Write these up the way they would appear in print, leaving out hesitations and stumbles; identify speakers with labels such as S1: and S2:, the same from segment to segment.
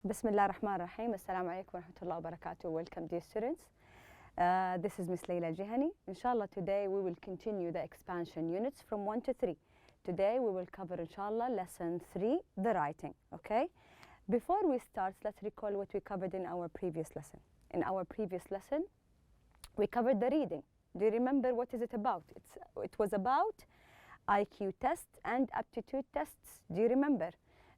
S1: بسم الله الرحمن الرحيم. السلام عليكم ورحمة الله وبركاته. Welcome dear students. This is Miss Leila Jihani. Inshallah today we will continue the expansion units from 1 to 3. Today we will cover inshallah lesson 3, the writing. Okay? Before we start, let's recall what we covered in our previous lesson. In our previous lesson, we covered the reading. Do you remember what is it about? It was about IQ tests and aptitude tests. Do you remember?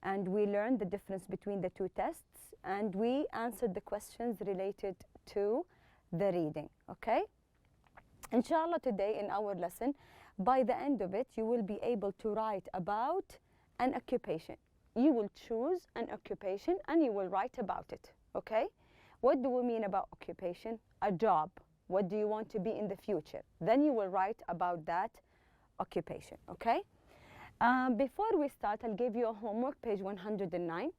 S1: And we learned the difference between the two tests, and we answered the questions related to the reading, okay? Inshallah, today in our lesson, by the end of it, you will be able to write about an occupation. You will choose an occupation and you will write about it, okay? What do we mean about occupation? A job. What do you want to be in the future? Then you will write about that occupation, okay? Before we start, I'll give you a homework, page 109.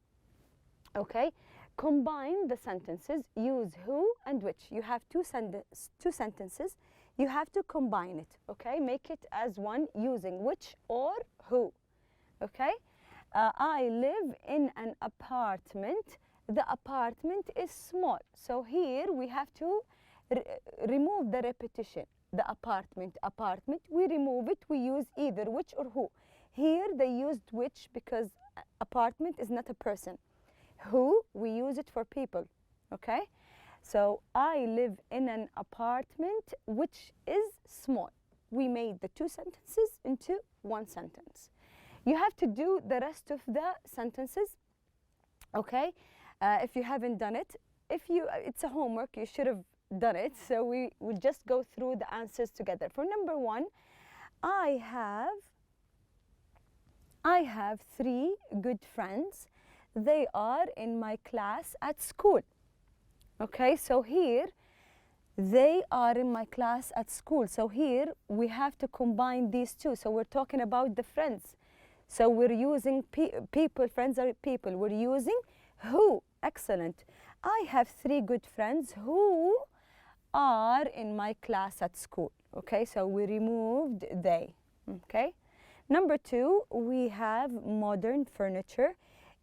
S1: Okay, combine the sentences, use who and which. You have two sentences, you have to combine it, okay? Make it as one using which or who, okay? I live in an apartment. The apartment is small. So here we have to remove the repetition. The apartment, we remove it, we use either which or who. Here they used which because apartment is not a person. Who, we use it for people, okay? So I live in an apartment which is small. We made the two sentences into one sentence. You have to do the rest of the sentences, okay? If you haven't done it, it's a homework, you should have done it. So we will just go through the answers together. For number one, I have 3 good friends. They are in my class at school. Okay, so here, they are in my class at school. So here, we have to combine these two. So we're talking about the friends. So we're using people, friends are people. We're using who. Excellent. I have 3 good friends who are in my class at school. Okay, so we removed they. Okay. Number 2, we have modern furniture.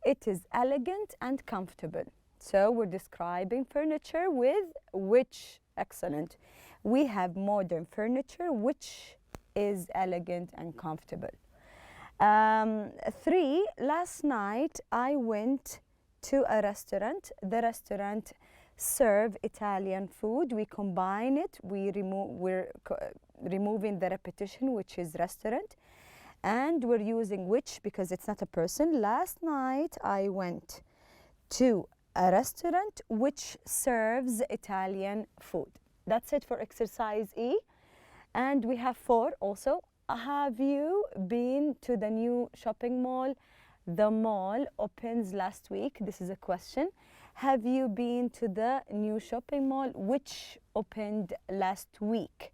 S1: It is elegant and comfortable. So we're describing furniture with which. Excellent. We have modern furniture which is elegant and comfortable. 3, last night I went to a restaurant. The restaurant serve Italian food. We combine it. We're removing the repetition, which is restaurant. And we're using which because it's not a person. Last night I went to a restaurant which serves Italian food. That's it for exercise E. And we have 4 also. Have you been to the new shopping mall? The mall opens last week. This is a question. Have you been to the new shopping mall which opened last week?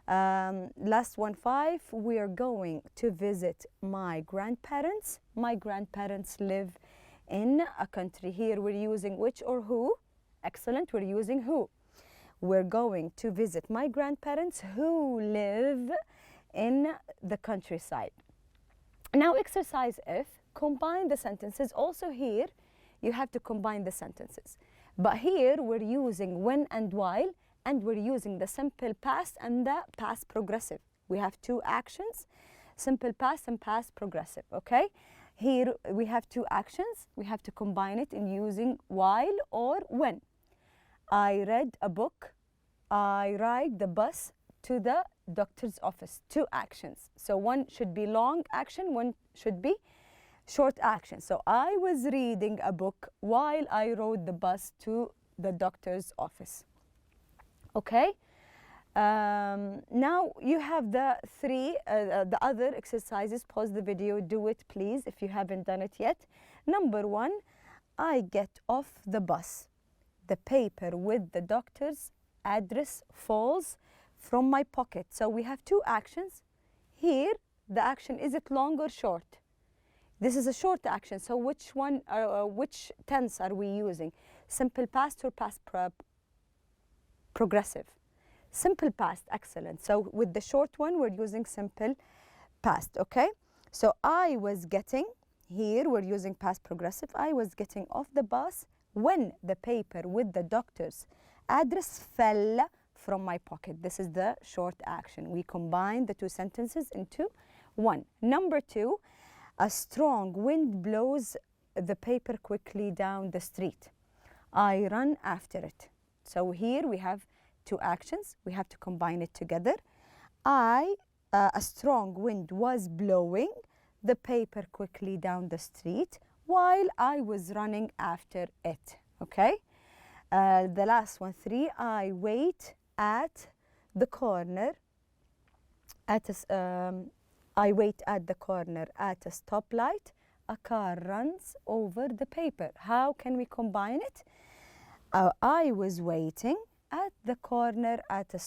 S1: Last one, 5, we are going to visit my grandparents. My grandparents live in a country. Here we're using which or who. Excellent, we're using who. We're going to visit my grandparents who live in the countryside. Now exercise F, combine the sentences. Also here, you have to combine the sentences. But here we're using when and while, and we're using the simple past and the past progressive. We have 2 actions, simple past and past progressive, okay? Here we have 2 actions. We have to combine it in using while or when. I read a book. I ride the bus to the doctor's office. 2 actions. So one should be long action, one should be short action. So I was reading a book while I rode the bus to the doctor's office. Okay, now you have the 3, the other exercises. Pause the video, do it please if you haven't done it yet. Number 1, I get off the bus. The paper with the doctor's address falls from my pocket. So we have 2 actions. Here, the action, is it long or short? This is a short action, so which tense are we using? Simple past or past progressive? Simple past, excellent. So with the short one, we're using simple past, okay? So I was getting, here we're using past progressive. I was getting off the bus when the paper with the doctor's address fell from my pocket. This is the short action. We combine the two sentences into one. Number 2, a strong wind blows the paper quickly down the street. I run after it. So here we have two actions. We have to combine it together. A strong wind was blowing the paper quickly down the street while I was running after it. Okay? The last one, 3, I wait at the corner I wait at the corner at a stoplight. A car runs over the paper. How can we combine it? I was waiting at the corner at a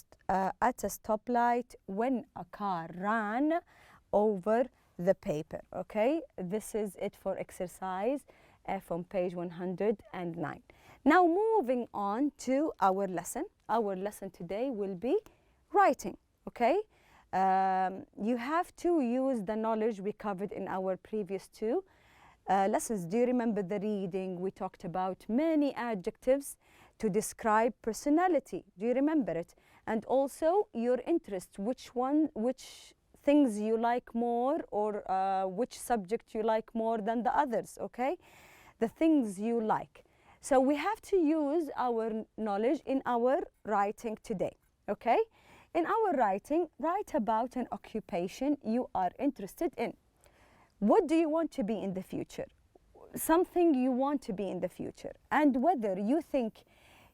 S1: stoplight when a car ran over the paper. Okay, this is it for exercise from page 109. Now moving on to our lesson. Our lesson today will be writing. Okay, you have to use the knowledge we covered in our previous two lessons. Do you remember the reading? We talked about many adjectives to describe personality. Do you remember it? And also your interest, which things you like more, or which subject you like more than the others, okay? The things you like. So we have to use our knowledge in our writing today, okay? In our writing, write about an occupation you are interested in. What do you want to be in the future? Something you want to be in the future, and whether you think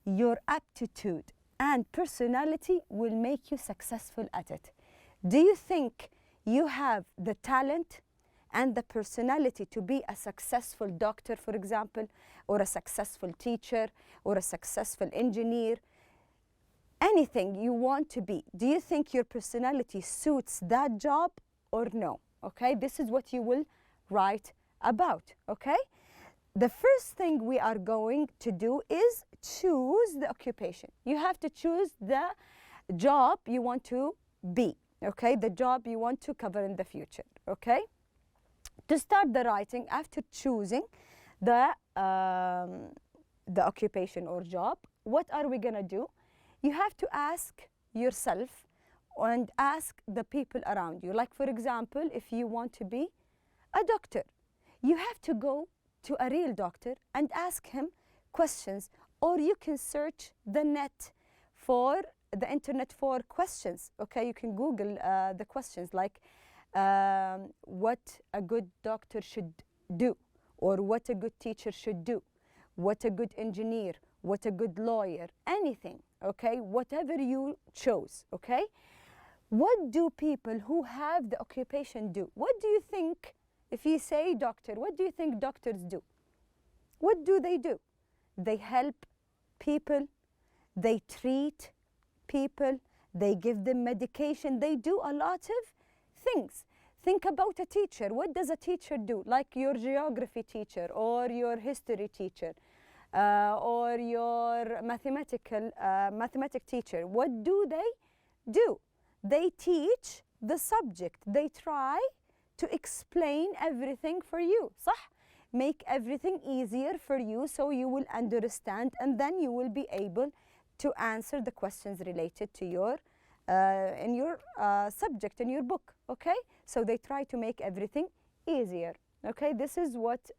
S1: your aptitude and personality will make you successful at it. Do you think you have the talent and the personality to be a successful doctor, for example, or a successful teacher, or a successful engineer? Anything you want to be, do you think your personality suits that job or no? Okay, this is what you will write about, okay? The first thing we are going to do is choose the occupation. You have to choose the job you want to be, okay? The job you want to cover in the future, okay? To start the writing, after choosing the occupation or job, what are we gonna do? You have to ask yourself and ask the people around you. Like, for example, if you want to be a doctor, you have to go to a real doctor and ask him questions, or you can search the net for the internet for questions. Okay, you can Google the questions, like what a good doctor should do, or what a good teacher should do, what a good engineer, what a good lawyer, anything, okay, whatever you chose, okay? What do people who have the occupation do? What do you think, if you say doctor, what do you think doctors do? What do? They help people, they treat people, they give them medication, they do a lot of things. Think about a teacher. What does a teacher do? Like your geography teacher, or your history teacher, or your mathematic teacher. What do? They teach the subject. They try to explain everything for you, صح? Make everything easier for you so you will understand, and then you will be able to answer the questions related to your in your subject in your book, okay? So they try to make everything easier, okay? This is what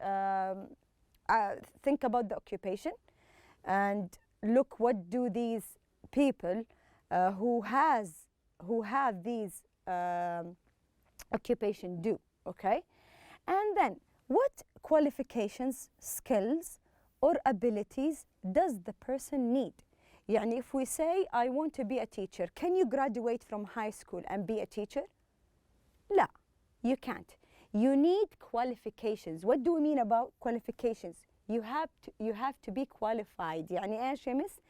S1: think about the occupation, and look what do these people who have these occupation do, okay? And then what qualifications, skills, or abilities does the person need? يعني if we say I want to be a teacher, can you graduate from high school and be a teacher? لا, you can't. You need qualifications. What do we mean about qualifications? You have to be qualified. يعني ايش يا مس؟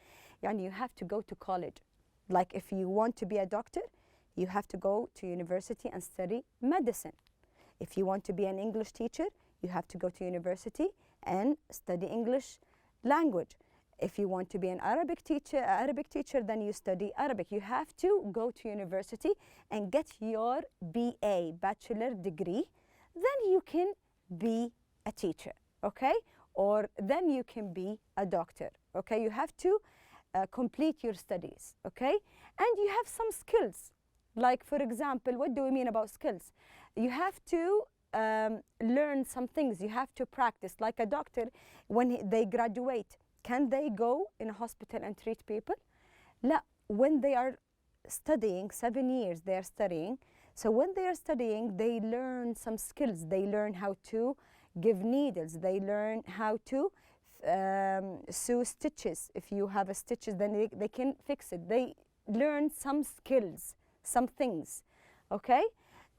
S1: يعني you have to go to college. Like if you want to be a doctor, you have to go to university and study medicine. If you want to be an English teacher, you have to go to university and study English language. If you want to be an Arabic teacher, then you study Arabic. You have to go to university and get your BA, bachelor degree. Then you can be a teacher, okay? Or then you can be a doctor, okay? You have to complete your studies, okay? And you have some skills. Like, for example, what do we mean about skills? You have to learn some things. You have to practice. Like a doctor, when they graduate, can they go in a hospital and treat people? No. When they are studying, 7 years they are studying. So when they are studying, they learn some skills. They learn how to give needles. They learn how to sew stitches. If you have a stitches, then they can fix it. They learn some skills, some things, okay?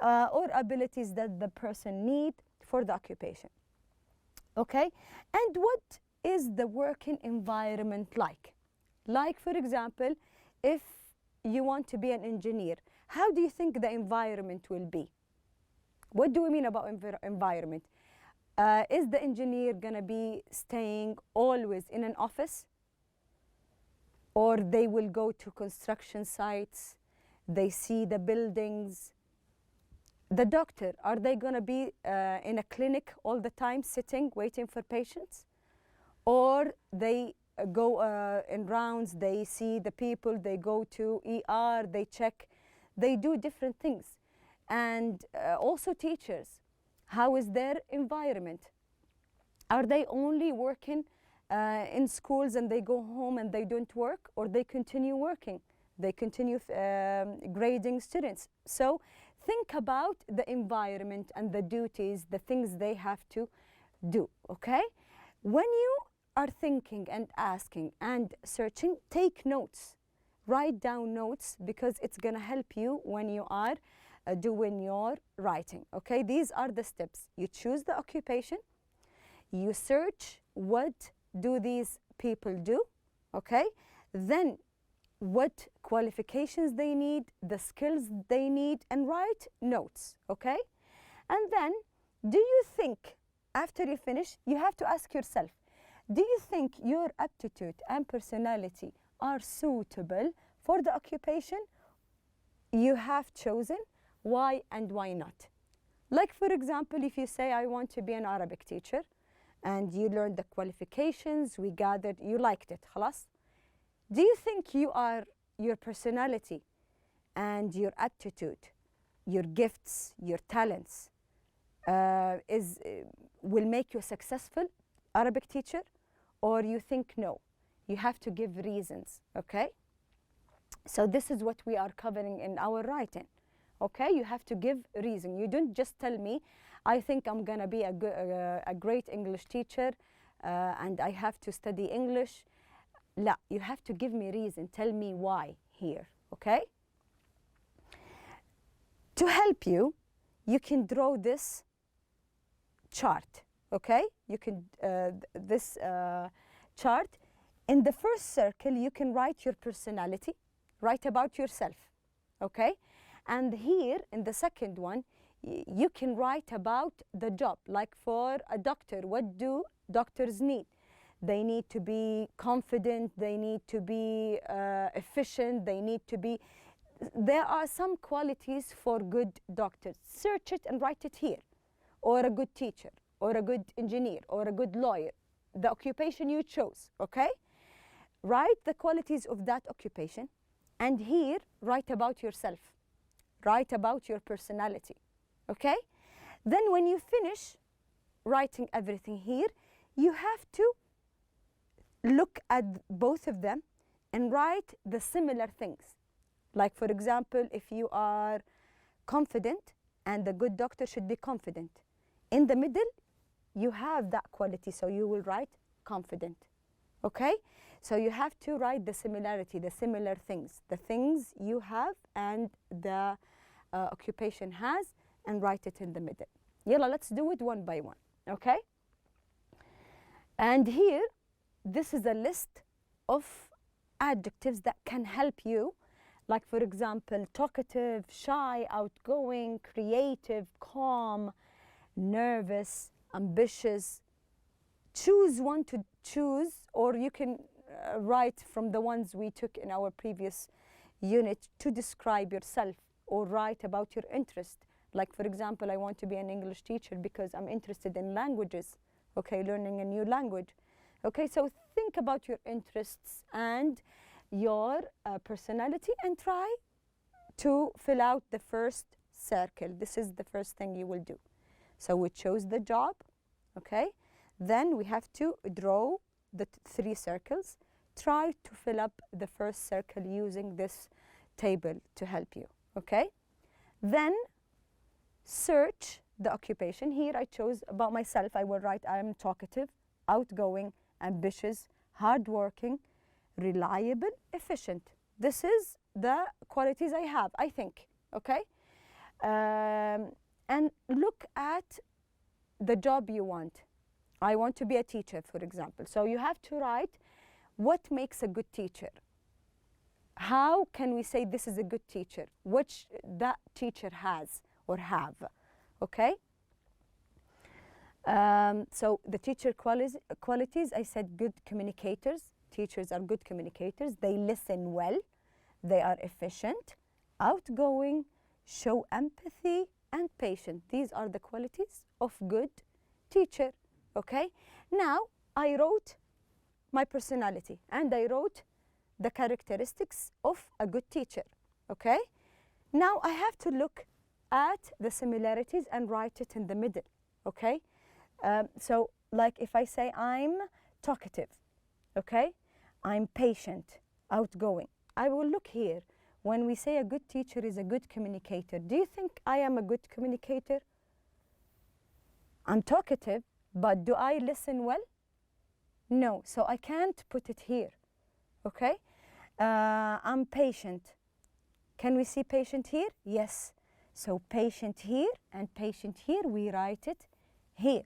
S1: Or abilities that the person need for the occupation, okay? And what is the working environment like? Like, for example, if you want to be an engineer, how do you think the environment will be? What do we mean about environment? Is the engineer gonna be staying always in an office? Or they will go to construction sites, they see the buildings? The doctor, are they gonna be in a clinic all the time, sitting, waiting for patients? Or they go in rounds, they see the people, they go to ER, they check, they do different things. And also teachers, how is their environment? Are they only working in schools and they go home and they don't work, or they continue working? They continue grading students. So think about the environment and the duties, the things they have to do, okay? When you are thinking and asking and searching, take notes. Write down notes, because it's gonna help you when you are doing your writing, okay? These are the steps. You choose the occupation, you search what do these people do, okay? Then what qualifications they need, the skills they need, and write notes, okay? And then, do you think, after you finish, you have to ask yourself, do you think your aptitude and personality are suitable for the occupation you have chosen? Why and why not? Like, for example, if you say, I want to be an Arabic teacher, and you learned the qualifications, we gathered, you liked it, خلاص? Do you think your personality and your aptitude, your gifts, your talents, will make you a successful Arabic teacher? Or you think no? You have to give reasons, okay? So this is what we are covering in our writing, okay? You have to give reason. You don't just tell me, I think I'm gonna be a great English teacher and I have to study English. لا, you have to give me reason. Tell me why here, okay? To help you, you can draw this chart, okay? You can, this chart. In the first circle, you can write your personality, write about yourself, okay? And here, in the second one, you can write about the job. Like for a doctor, what do doctors need? They need to be confident, they need to be efficient, they need to be... There are some qualities for good doctors. Search it and write it here. Or a good teacher, or a good engineer, or a good lawyer. The occupation you chose, okay? Write the qualities of that occupation, and here, write about yourself. Write about your personality, okay? Then when you finish writing everything here, you have to look at both of them and write the similar things. Like, for example, if you are confident, and the good doctor should be confident. In the middle, you have that quality, so you will write confident, okay? So you have to write the similarity, the similar things, the things you have and the occupation has, and write it in the middle. Yalla, let's do it one by one, okay? And here, this is a list of adjectives that can help you. Like, for example, talkative, shy, outgoing, creative, calm, nervous, ambitious. Choose one to choose, or you can write from the ones we took in our previous unit to describe yourself, or write about your interest. Like, for example, I want to be an English teacher because I'm interested in languages, okay, learning a new language. Okay, so think about your interests and your personality and try to fill out the first circle. This is the first thing you will do. So we chose the job, okay? Then we have to draw the 3 circles. Try to fill up the first circle using this table to help you, okay? Then search the occupation. Here I chose about myself. I will write I am talkative, outgoing, ambitious, hardworking, reliable, efficient. This is the qualities I have, I think, okay? And look at the job you want. I want to be a teacher, for example. So you have to write what makes a good teacher. How can we say this is a good teacher? Which that teacher has or have, okay? So the teacher qualities, I said good communicators. Teachers are good communicators. They listen well. They are efficient, outgoing, show empathy, and patient. These are the qualities of good teacher, okay? Now, I wrote my personality and I wrote the characteristics of a good teacher, okay? Now, I have to look at the similarities and write it in the middle, okay? So, like if I say I'm talkative, okay? I'm patient, outgoing. I will look here. When we say a good teacher is a good communicator, do you think I am a good communicator? I'm talkative, but do I listen well? No, so I can't put it here, okay? I'm patient. Can we see patient here? Yes. So patient here and patient here, we write it here.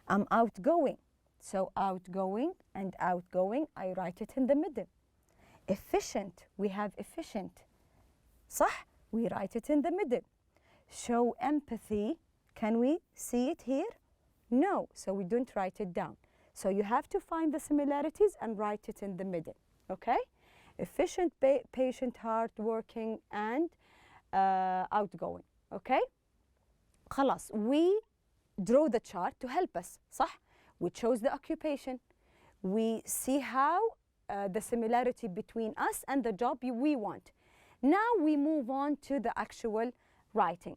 S1: I'm outgoing. So outgoing and outgoing, I write it in the middle. Efficient, we have efficient. صح? We write it in the middle. Show empathy, can we see it here? No, so we don't write it down. So you have to find the similarities and write it in the middle, okay? Efficient, patient, hardworking, and outgoing, okay? خلاص, we draw the chart to help us, صح? We chose the occupation. We see how the similarity between us and the job we want. Now we move on to the actual writing.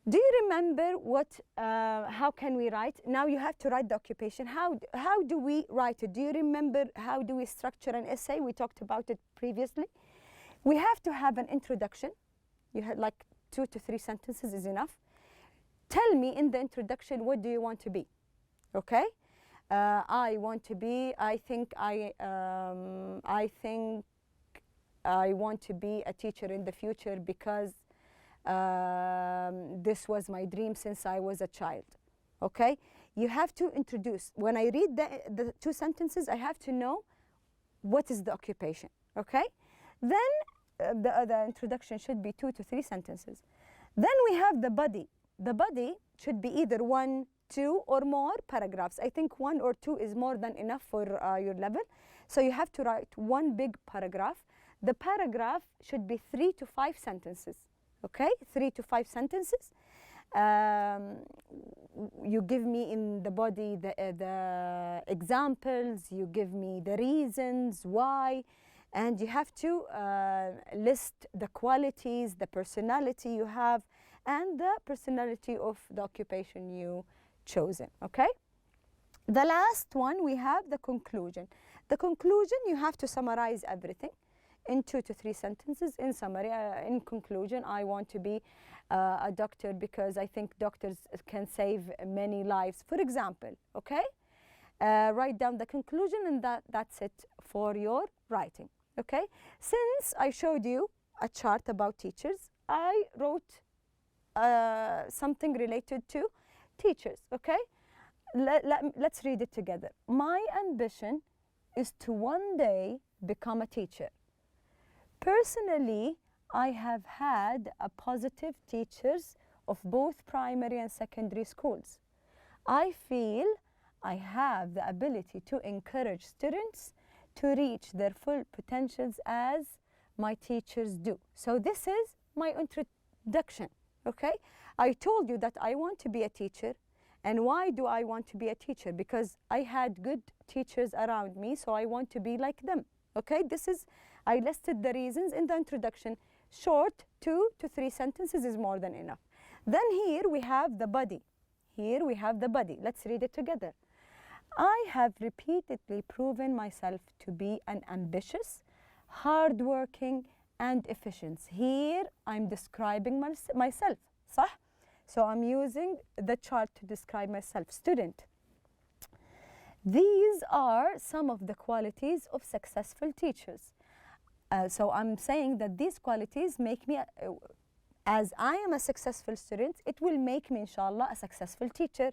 S1: Do you remember what, how can we write? Now you have to write the occupation. How do we write it? Do you remember how do we structure an essay? We talked about it previously. We have to have an introduction. You had like 2 to 3 sentences is enough. Tell me in the introduction, what do you want to be? Okay? I want to be, I think I want to be a teacher in the future because this was my dream since I was a child. Okay? You have to introduce. When I read the 2 sentences, I have to know what is the occupation. Okay? Then the introduction should be 2 to 3 sentences. Then we have the body. The body should be either 1, 2 or more paragraphs. I think 1 or 2 is more than enough for your level. So you have to write 1 big paragraph. The paragraph should be 3 to 5 sentences. Okay, 3 to 5 sentences. You give me in the body the examples, you give me the reasons why, and you have to list the qualities, the personality you have, and the personality of the occupation you chosen, okay? The last one, we have the conclusion. The conclusion, you have to summarize everything in 2 to 3 sentences. In summary, in conclusion, I want to be a doctor because I think doctors can save many lives, for example, okay? Write down the conclusion and that's it for your writing, okay? Since I showed you a chart about teachers, I wrote something related to teachers, okay? Let's read it together. My ambition is to one day become a teacher. Personally, I have had a positive teachers of both primary and secondary schools. I feel I have the ability to encourage students to reach their full potentials as my teachers do. So this is my introduction, okay? I told you that I want to be a teacher. And why do I want to be a teacher? Because I had good teachers around me, so I want to be like them, okay? I listed the reasons in the introduction. Short, 2 to 3 sentences is more than enough. Then here we have the body. Here we have the body. Let's read it together. I have repeatedly proven myself to be an ambitious, hardworking, and efficient. Here I'm describing myself, صح? So I'm using the chart to describe myself. Student. These are some of the qualities of successful teachers. So I'm saying that these qualities make me, as I am a successful student, it will make me, inshallah, a successful teacher.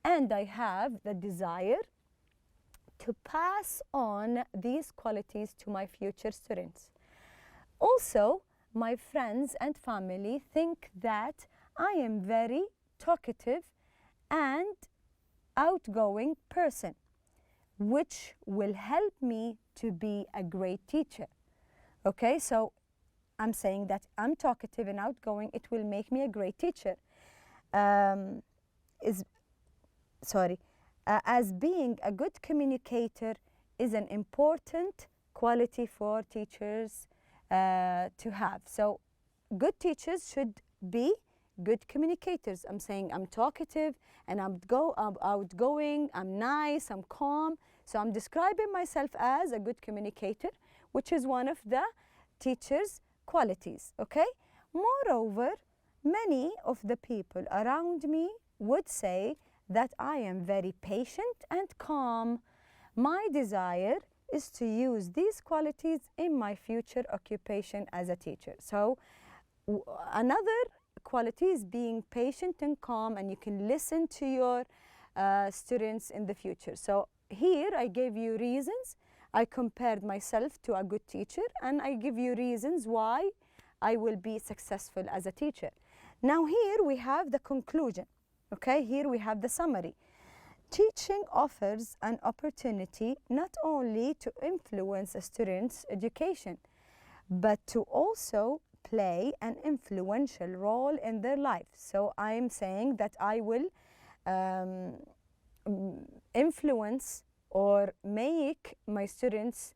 S1: And I have the desire to pass on these qualities to my future students. Also, my friends and family think that I am very talkative and outgoing person, which will help me to be a great teacher. Okay, so I'm saying that I'm talkative and outgoing, it will make me a great teacher. As being a good communicator is an important quality for teachers to have. So good teachers should be good communicators. I'm saying I'm talkative and I'm outgoing, I'm nice, I'm calm. So I'm describing myself as a good communicator, which is one of the teacher's qualities, okay? Moreover, many of the people around me would say that I am very patient and calm. My desire is to use these qualities in my future occupation as a teacher. So another quality is being patient and calm, and you can listen to your students in the future. So here I gave you reasons. I compared myself to a good teacher, and I give you reasons why I will be successful as a teacher. Now here we have the conclusion, okay? Here we have the summary. Teaching offers an opportunity not only to influence a student's education, but to also play an influential role in their life. So I am saying that I will influence or make my students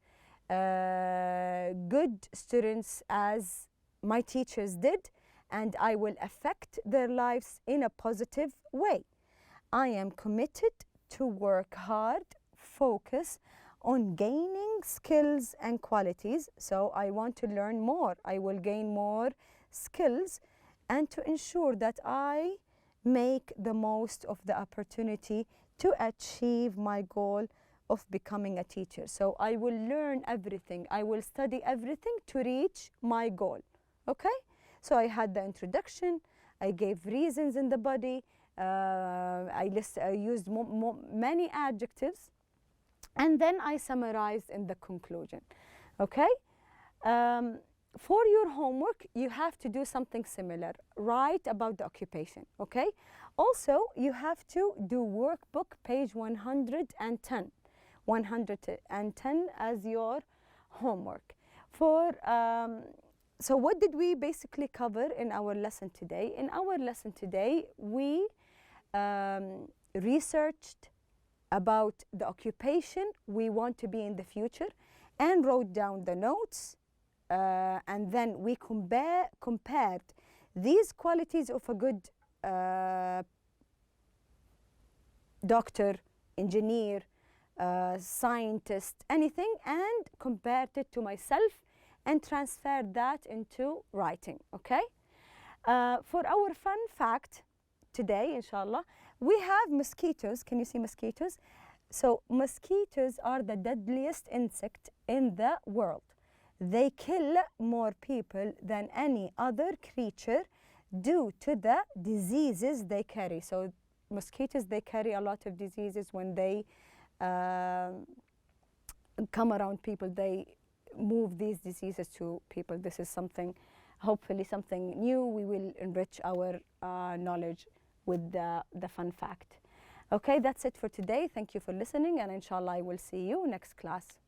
S1: good students as my teachers did, and I will affect their lives in a positive way. I am committed to work hard, focus on gaining skills and qualities. So I want to learn more. I will gain more skills, and to ensure that I make the most of the opportunity to achieve my goal of becoming a teacher. So I will learn everything. I will study everything to reach my goal. Okay? So I had the introduction. I gave reasons in the body. I used many adjectives, and then I summarized in the conclusion. Okay? For your homework, you have to do something similar. Write about the occupation. Okay? Also, you have to do workbook page 110. 110 as your homework. So what did we basically cover in our lesson today? In our lesson today, we researched about the occupation we want to be in the future and wrote down the notes, and then we compared these qualities of a good doctor, engineer, scientist, anything, and compared it to myself and transferred that into writing, okay? For our fun fact today, inshallah, we have mosquitoes. Can you see mosquitoes? So mosquitoes are the deadliest insect in the world. They kill more people than any other creature due to the diseases they carry. So mosquitoes, they carry a lot of diseases when they come around people. They move these diseases to people. This is something, hopefully something new. We will enrich our knowledge with the fun fact. Okay, that's it for today. Thank you for listening, and inshallah I will see you next class.